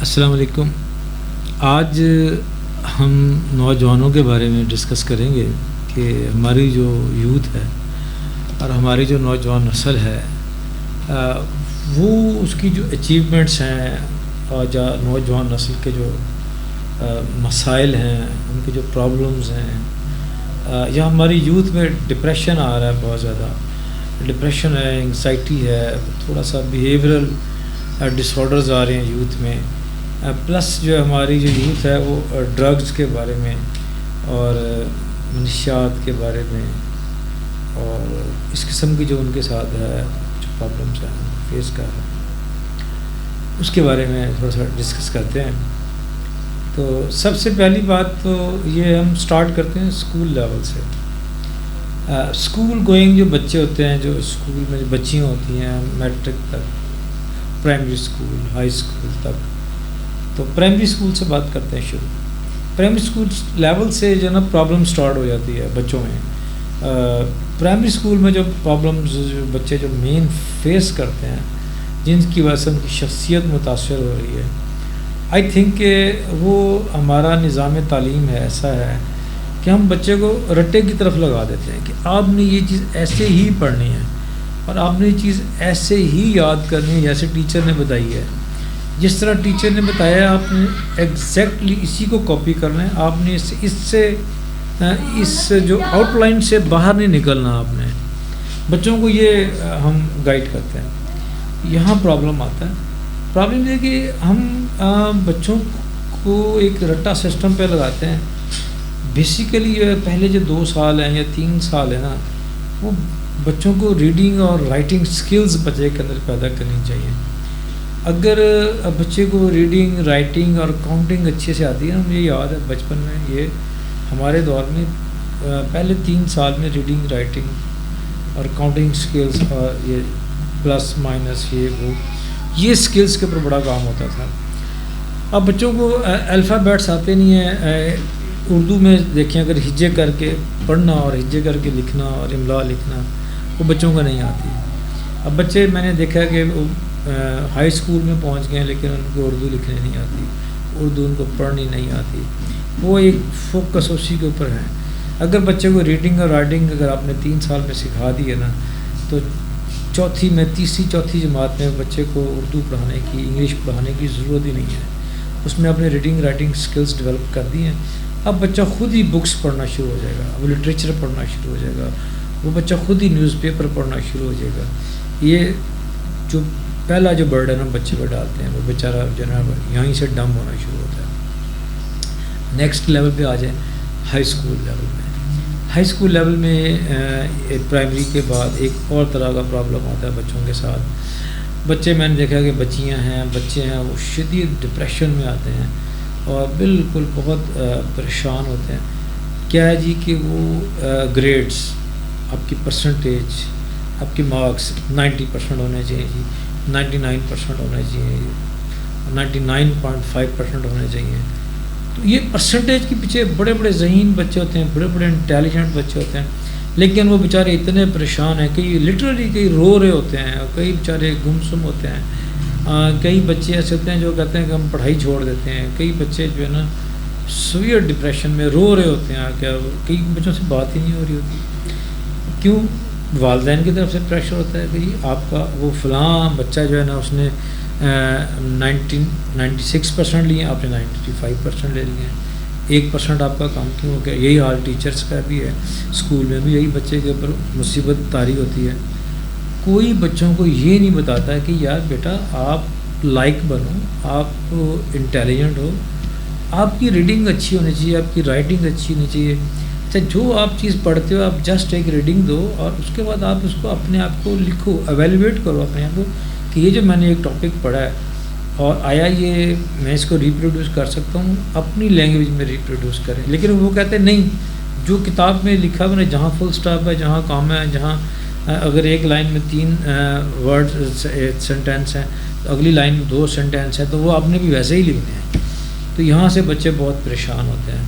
السلام علیکم. آج ہم نوجوانوں کے بارے میں ڈسکس کریں گے کہ ہماری جو یوتھ ہے اور ہماری جو نوجوان نسل ہے وہ اس کی جو اچیومنٹس ہیں اور جو نوجوان نسل کے جو مسائل ہیں ان کے جو پرابلمز ہیں یا ہماری یوتھ میں ڈپریشن آ رہا ہے. بہت زیادہ ڈپریشن ہے, انگزائٹی ہے, تھوڑا سا بیہیورل ڈس آرڈرز آ رہے ہیں یوتھ میں. پلس جو ہماری جو یوتھ ہے وہ ڈرگز کے بارے میں اور منشیات کے بارے میں اور اس قسم کی جو ان کے ساتھ ہے جو پرابلمس ہیں فیس کر رہے ہیں اس کے بارے میں تھوڑا سا ڈسکس کرتے ہیں. تو سب سے پہلی بات تو یہ ہم سٹارٹ کرتے ہیں اسکول لیول سے. اسکول گوئنگ جو بچے ہوتے ہیں, جو اسکول میں جو بچیاں ہوتی ہیں میٹرک تک, پرائمری اسکول, ہائی اسکول تک. تو پرائمری اسکول سے بات کرتے ہیں شروع. پرائمری اسکول لیول سے جو ہے نا پرابلم سٹارٹ ہو جاتی ہے بچوں میں. پرائمری اسکول میں جو پرابلمز جو بچے جو مین فیس کرتے ہیں جن کی وجہ سے ان کی شخصیت متاثر ہو رہی ہے, آئی تھنک کہ وہ ہمارا نظام تعلیم ہے ایسا ہے کہ ہم بچے کو رٹے کی طرف لگا دیتے ہیں کہ آپ نے یہ چیز ایسے ہی پڑھنی ہے اور آپ نے یہ چیز ایسے ہی یاد کرنی ہے جیسے ٹیچر نے بتائی ہے. جس طرح ٹیچر نے بتایا آپ نے ایگزیکٹلی اسی کو کاپی کرنا ہے. آپ نے اس جو آؤٹ لائن سے باہر نہیں نکلنا. آپ نے بچوں کو یہ ہم گائیڈ کرتے ہیں. یہاں پرابلم آتا ہے. پرابلم یہ کہ ہم بچوں کو ایک رٹا سسٹم پہ لگاتے ہیں. بیسیکلی پہلے جو 2 سال ہیں یا 3 سال ہیں نا, وہ بچوں کو ریڈنگ اور رائٹنگ سکلز بچے کے اندر پیدا کرنی چاہیے. اگر بچے کو ریڈنگ, رائٹنگ اور کاؤنٹنگ اچھے سے آتی ہے نا, مجھے یاد ہے بچپن میں یہ ہمارے دور میں پہلے 3 سال میں ریڈنگ, رائٹنگ اور کاؤنٹنگ سکلز اور یہ پلس مائنس یہ سکلز کے اوپر بڑا کام ہوتا تھا. اب بچوں کو الفابیٹس آتے نہیں ہیں. اردو میں دیکھیں اگر ہجے کر کے پڑھنا اور ہجے کر کے لکھنا اور املا لکھنا وہ بچوں کو نہیں آتی. اب بچے میں نے دیکھا کہ وہ ہائی اسکول میں پہنچ گئے ہیں لیکن ان کو اردو لکھنے نہیں آتی, اردو ان کو پڑھنی نہیں آتی. وہ ایک فوکس اسی کے اوپر ہے. اگر بچے کو ریڈنگ اور رائٹنگ اگر آپ نے 3 سال میں سکھا دی ہے نا, تو تیسری چوتھی جماعت میں بچے کو اردو پڑھانے کی, انگلش پڑھانے کی ضرورت ہی نہیں ہے. اس میں اپنے ریڈنگ رائٹنگ سکلز ڈیولپ کر دی ہیں. اب بچہ خود ہی بکس پڑھنا شروع ہو جائے گا, وہ لٹریچر پڑھنا شروع ہو جائے گا, وہ بچہ خود ہی نیوز پیپر پڑھنا شروع ہو جائے گا. یہ جو پہلا جو برڈن ہم بچے پہ ڈالتے ہیں وہ بیچارہ جو ہے یہیں سے ڈم ہونا شروع ہوتا ہے. نیکسٹ لیول پہ آ جائیں, ہائی اسکول لیول میں. ہائی اسکول لیول میں پرائمری کے بعد ایک اور طرح کا پرابلم آتا ہے بچوں کے ساتھ. بچے میں نے دیکھا کہ بچیاں ہیں, بچے ہیں, وہ شدید ڈپریشن میں آتے ہیں اور بالکل بہت پریشان ہوتے ہیں. کیا ہے جی کہ وہ گریڈس, آپ کی پرسنٹیج, آپ کے مارکس 90% ہونے چاہیے جی, 99% ہونے چاہیے, 99.5% ہونے چاہیے. تو یہ پرسنٹیج کے پیچھے بڑے بڑے ذہین بچے ہوتے ہیں, بڑے بڑے انٹیلیجنٹ بچے ہوتے ہیں, لیکن وہ بیچارے اتنے پریشان ہیں. کئی لٹرلی کئی رو رہے ہوتے ہیں, کئی بیچارے گمسم ہوتے ہیں. کئی بچے ایسے ہوتے ہیں جو کہتے ہیں کہ ہم پڑھائی چھوڑ دیتے ہیں. کئی بچے جو ہے نا سویئر ڈپریشن میں رو رہے ہوتے ہیں. کیا کئی بچوں سے بات ہی نہیں ہو رہی ہوتی. کیوں؟ والدین کی طرف سے پریشر ہوتا ہے کہ جی آپ کا وہ فلاں بچہ جو ہے نا اس نے 96% لیے, آپ نے 95% لے لیے ہیں, 1% آپ کا کام کیوں ہو گیا. یہی حال ٹیچرس کا بھی ہے, اسکول میں بھی یہی بچے کے اوپر مصیبت طاری ہوتی ہے. کوئی بچوں کو یہ نہیں بتاتا ہے کہ یار بیٹا آپ لائق بنو, آپ انٹیلیجنٹ ہو, آپ کی ریڈنگ اچھی ہونی چاہیے, آپ کی رائٹنگ اچھی ہونی چاہیے. اچھا جو آپ چیز پڑھتے ہو آپ جسٹ ایک ریڈنگ دو اور اس کے بعد آپ اس کو اپنے آپ کو لکھو, ایویلیویٹ کرو اپنے آپ کو کہ یہ جو میں نے ایک ٹاپک پڑھا ہے اور آیا یہ میں اس کو ریپروڈیوس کر سکتا ہوں, اپنی لینگویج میں ریپروڈیوس کریں. لیکن وہ کہتے ہیں نہیں, جو کتاب میں لکھا ہوا ہے جہاں فل اسٹاپ ہے, جہاں کام ہے, جہاں اگر ایک لائن میں 3 ورڈ سینٹینس ہیں تو اگلی لائن میں 2 سینٹینس ہیں, تو وہ آپ نے بھی ویسے ہی لکھنے ہیں. تو یہاں سے بچے بہت پریشان ہوتے ہیں.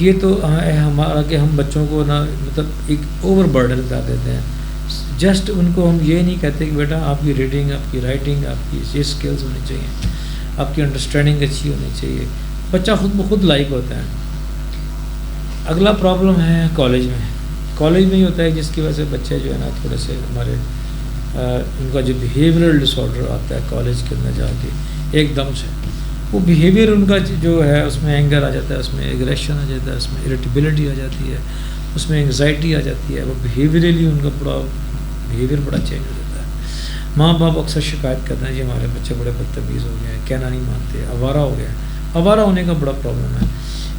یہ تو ہمارا کہ ہم بچوں کو نا مطلب ایک اوور برڈن کر دیتے ہیں. جسٹ ان کو ہم یہ نہیں کہتے کہ بیٹا آپ کی ریڈنگ, آپ کی رائٹنگ, آپ کی یہ اسکلز ہونی چاہیے. آپ کی انڈرسٹینڈنگ اچھی ہونی چاہیے. بچہ خود بخود لائق ہوتا ہے. اگلا پرابلم ہے کالج میں. کالج میں ہی ہوتا ہے جس کی وجہ سے بچے جو ہے نا تھوڑے سے ہمارے ان کا جو بیہیورل ڈس آرڈر آتا ہے کالج کے اندر جا کے ایک دم سے. وہ بیہیویئر ان کا جو ہے اس میں اینگر آ جاتا ہے, اس میں ایگریشن آ جاتا ہے, اس میں اریٹیبلٹی آ جاتی ہے, اس میں انگزائٹی آ جاتی ہے. وہ بیہیویئرلی ان کا پورا بیہیویئر بڑا چینج ہو جاتا ہے. ماں باپ اکثر شکایت کرتے ہیں جی ہمارے بچے بڑے بدتمیز ہو گئے ہیں, کہنا نہیں مانتے, آوارہ ہو گئے ہیں. آوارہ ہونے کا بڑا پرابلم ہے.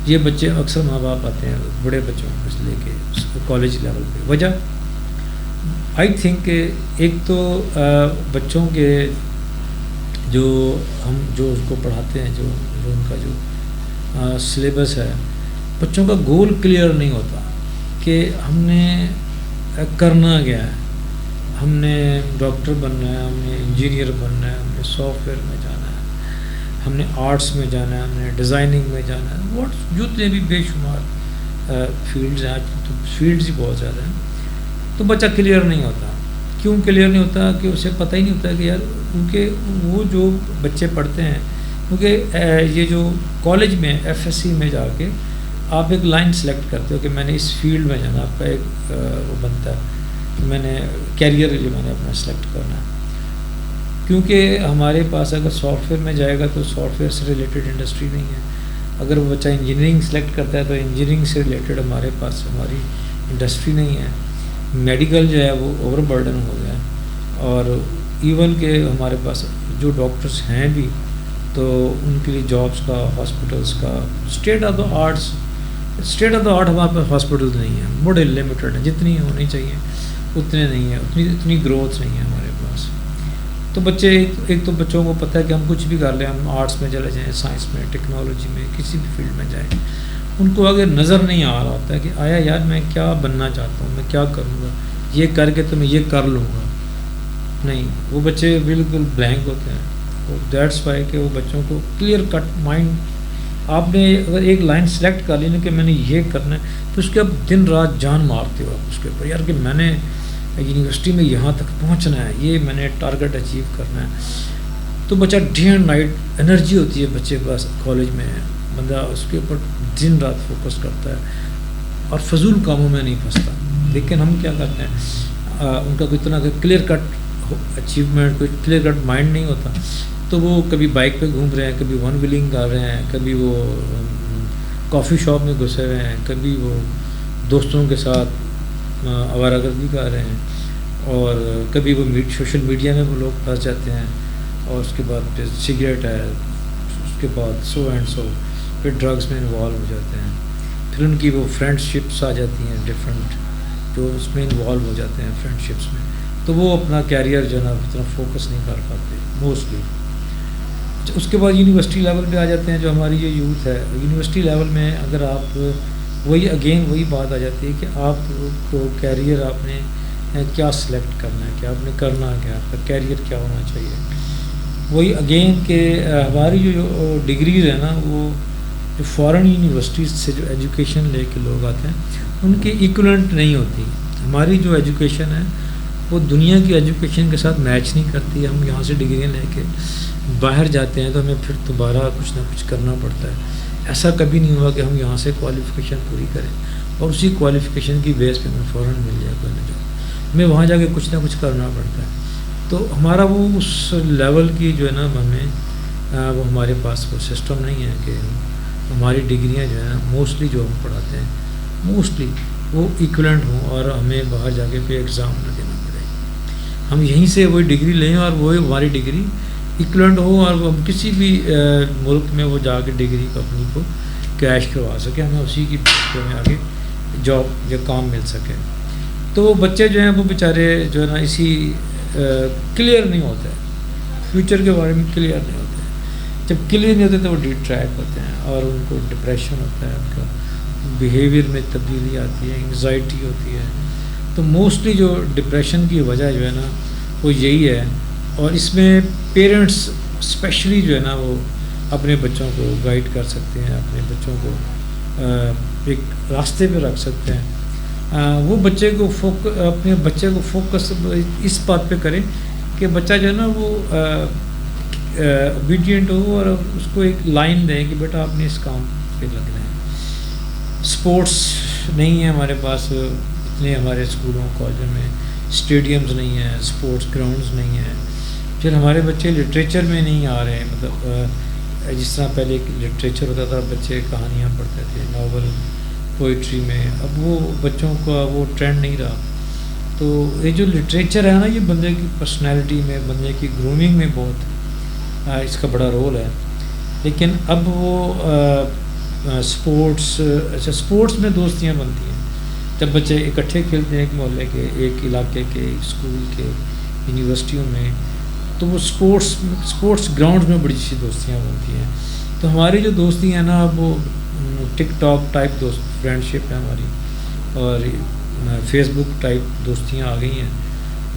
یہ بچے اکثر ماں باپ آتے ہیں بڑے بچوں کو لے کے کالج لیول پہ. وجہ آئی تھنک کہ ایک تو بچوں کے جو ہم جو اس کو پڑھاتے ہیں جو ان کا جو سلیبس ہے, بچوں کا گول کلیئر نہیں ہوتا کہ ہم نے کرنا کیا ہے. ہم نے ڈاکٹر بننا ہے, ہم نے انجینئر بننا ہے, ہم نے سافٹ ویئر میں جانا ہے, ہم نے آرٹس میں جانا ہے, ہم نے ڈیزائننگ میں جانا ہے. واٹ جتنے بھی بے شمار فیلڈز ہیں, آج تو فیلڈز ہی بہت زیادہ ہیں. تو بچہ کلیئر نہیں ہوتا. کیوں کلیئر نہیں ہوتا؟ کہ اسے پتہ ہی نہیں ہوتا کہ یار کیونکہ وہ جو بچے پڑھتے ہیں, کیونکہ یہ جو کالج میں ایف ایس سی میں جا کے آپ ایک لائن سلیکٹ کرتے ہو کہ میں نے اس فیلڈ میں جانا, آپ کا ایک وہ بنتا ہے کہ میں نے کیریئر جو میں نے اپنا سلیکٹ کرنا ہے. کیونکہ ہمارے پاس اگر سافٹ ویئر میں جائے گا تو سافٹ ویئر سے ریلیٹڈ انڈسٹری نہیں ہے. اگر وہ بچہ انجینئرنگ سلیکٹ کرتا ہے تو انجینئرنگ سے ریلیٹڈ ہمارے پاس ہماری انڈسٹری نہیں ہے. میڈیکل جو ہے وہ اوور برڈن ہو گیا ہے. اور ایون کہ ہمارے پاس جو ڈاکٹرس ہیں بھی تو ان کے لیے جابس کا, ہاسپٹلس کا, اسٹیٹ آف دا آرٹ ہمارے پاس ہاسپٹلس نہیں ہیں, بڑے لمیٹڈ ہیں. جتنی ہونی چاہیے اتنے نہیں ہیں, اتنی گروتھ نہیں ہے ہمارے پاس. تو بچے ایک تو بچوں کو پتہ ہے کہ ہم کچھ بھی کر لیں, ہم آرٹس میں چلے جائیں, سائنس میں, ٹیکنالوجی میں, کسی بھی فیلڈ میں جائیں, ان کو اگر نظر نہیں آ رہا ہوتا ہے کہ آیا یار میں کیا بننا چاہتا ہوں, میں کیا کروں گا, یہ کر کے تو میں یہ کر لوں گا. نہیں, وہ بچے بالکل بلینک ہوتے ہیں. دیٹس وائی کہ وہ بچوں کو کلیئر کٹ مائنڈ, آپ نے اگر ایک لائن سلیکٹ کر لی نا کہ میں نے یہ کرنا ہے, تو اس کے اب دن رات جان مارتے ہو آپ اس کے اوپر, یار کہ میں نے یونیورسٹی میں یہاں تک پہنچنا ہے, یہ میں نے ٹارگیٹ اچیو کرنا ہے. تو بچہ ڈے اینڈ نائٹ انرجی ہوتی ہے بچے کے پاس کالج میں, بندہ اس کے اوپر دن رات فوکس کرتا ہے اور فضول کاموں میں نہیں پھنستا. لیکن ہم کیا کرتے ہیں, ان کا کوئی اتنا کلیئر کٹ اچیومنٹ, کوئی کلیئر کٹ مائنڈ نہیں ہوتا. تو وہ کبھی بائک پہ گھوم رہے ہیں, کبھی ون ویلنگ کر رہے ہیں, کبھی وہ کافی شاپ میں گھسے ہوئے ہیں, کبھی وہ دوستوں کے ساتھ آوارہ گردی کر رہے ہیں, اور کبھی وہ سوشل میڈیا میں وہ لوگ پھنس جاتے ہیں, اور اس کے بعد سگریٹ ہے, اس کے بعد سو اینڈ سو, پھر ڈرگس میں انوالو ہو جاتے ہیں, پھر ان کی وہ فرینڈ شپس آ جاتی ہیں ڈفرینٹ, جو اس میں انوالو ہو جاتے ہیں فرینڈ شپس میں. تو وہ اپنا کیریئر جو ہے نا اتنا فوکس نہیں کر پاتے موسٹلی. اس کے بعد یونیورسٹی لیول پہ آ جاتے ہیں جو ہماری یہ یوتھ ہے. یونیورسٹی لیول میں اگر آپ وہی بات آ جاتی ہے کہ آپ کو کیریئر آپ نے کیا سلیکٹ کرنا ہے, کہ آپ نے کرنا کیا, آپ کا کیریئر کیا ہونا چاہیے. وہی اگین کہ ہماری جو ڈگریز ہیں نا, وہ جو فارن یونیورسٹیز سے جو ایجوکیشن لے کے لوگ آتے ہیں ان کی ایکولنٹ نہیں ہوتی. ہماری جو ایجوکیشن ہے وہ دنیا کی ایجوکیشن کے ساتھ میچ نہیں کرتی. ہم یہاں سے ڈگریاں لے کے باہر جاتے ہیں تو ہمیں پھر دوبارہ کچھ نہ کچھ کرنا پڑتا ہے. ایسا کبھی نہیں ہوا کہ ہم یہاں سے کوالیفیکیشن پوری کریں اور اسی کوالیفیکیشن کی بیس پہ ہمیں فوراً مل جائے کوئی نہ جاب, ہمیں وہاں جا کے کچھ نہ کچھ کرنا پڑتا ہے. تو ہمارا وہ اس لیول کی جو ہے نا ہمیں وہ ہمارے پاس وہ سسٹم نہیں ہے کہ ہماری ڈگریاں جو ہے نا موسٹلی جو ہم پڑھاتے ہیں موسٹلی وہ ایکولنٹ ہوں اور ہمیں باہر جا کے کوئی ایگزام نہ دینا پڑے. ہم یہیں سے وہی ڈگری لیں اور وہی ہماری ڈگری ایکولنٹ ہو, اور ہم کسی بھی ملک میں وہ جا کے ڈگری کو اپنی کو کیش کروا سکیں, ہمیں اسی کی ہمیں آگے جاب یا کام مل سکے. تو وہ بچے جو ہیں وہ بیچارے جو ہے نا اسی کلیئر نہیں ہوتے, فیوچر کے بارے میں کلیئر نہیں ہوتے. جب کلیئر نہیں ہوتے تو وہ ڈیٹریکٹ ہوتے ہیں اور ان کو ڈپریشن ہوتا ہے, ان کا بیہیویئر میں تبدیلی آتی ہے, انگزائٹی ہوتی ہے. تو موسٹلی جو ڈپریشن کی وجہ جو ہے نا وہ یہی ہے. اور اس میں پیرنٹس اسپیشلی جو ہے نا وہ اپنے بچوں کو گائیڈ کر سکتے ہیں, اپنے بچوں کو ایک راستے پہ رکھ سکتے ہیں. وہ بچے کو اپنے بچے کو فوکس اس بات پہ کریں کہ بچہ جو ہے نا وہ اوبیڈینٹ ہو اور اس کو ایک لائن دیں کہ بیٹا آپ نے اس کام پہ لگنا ہے. اسپورٹس نہیں ہے ہمارے پاس اتنے، ہمارے اسکولوں کالجوں میں اسٹیڈیمز نہیں ہیں، اسپورٹس گراؤنڈز نہیں ہیں. پھر ہمارے بچے لٹریچر میں نہیں آ رہے ہیں، مطلب جس طرح پہلے ایک لٹریچر ہوتا تھا، بچے کہانیاں پڑھتے تھے، ناول، پوئٹری میں. اب وہ بچوں کا وہ ٹرینڈ نہیں رہا. تو یہ جو لٹریچر ہے نا، یہ بندے کی پرسنالٹی میں، بندے کی گرومنگ میں بہت اس کا بڑا رول ہے. لیکن اب وہ اسپورٹس میں دوستیاں بنتی ہیں جب بچے اکٹھے کھیلتے ہیں، ایک محلے کے، ایک علاقے کے، ایک اسکول کے، یونیورسٹیوں میں، تو وہ اسپورٹس گراؤنڈز میں بڑی اچھی دوستیاں بنتی ہیں. تو ہماری جو دوستی ہیں نا، اب وہ ٹک ٹاک ٹائپ فرینڈ شپ ہے ہماری، اور فیس بک ٹائپ دوستیاں آ گئی ہیں.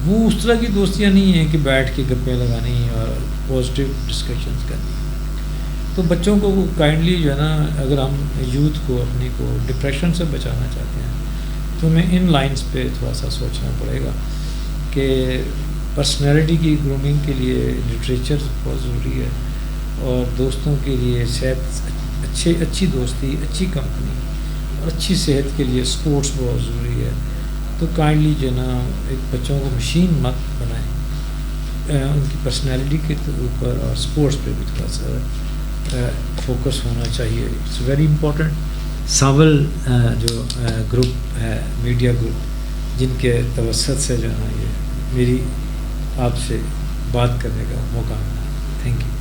وہ اس طرح کی دوستیاں نہیں ہیں کہ بیٹھ کے گپیں لگانی اور پازیٹیو ڈسکشنز کرنی. تو بچوں کو کائنڈلی جو ہے نا، اگر ہم یوتھ کو اپنے کو ڈپریشن سے بچانا چاہتے ہیں تو ہمیں ان لائنز پہ تھوڑا سا سوچنا پڑے گا کہ پرسنالٹی کی گرومنگ کے لیے لٹریچر بہت ضروری ہے، اور دوستوں کے لیے صحت، اچھی دوستی، اچھی کمپنی اور اچھی صحت کے لیے اسپورٹس بہت ضروری ہے. تو کائنڈلی جو ہے نا، ایک بچوں کو مشین مت بنائیں، ان کی پرسنالٹی کے اوپر اور اسپورٹس پہ بھی تھوڑا سا فوکس ہونا چاہیے. It's very important. ساول جو گروپ ہے، میڈیا گروپ، جن کے توسط سے جو ہے نا یہ میری آپ سے بات کرنے کا موقع ملا. Thank you.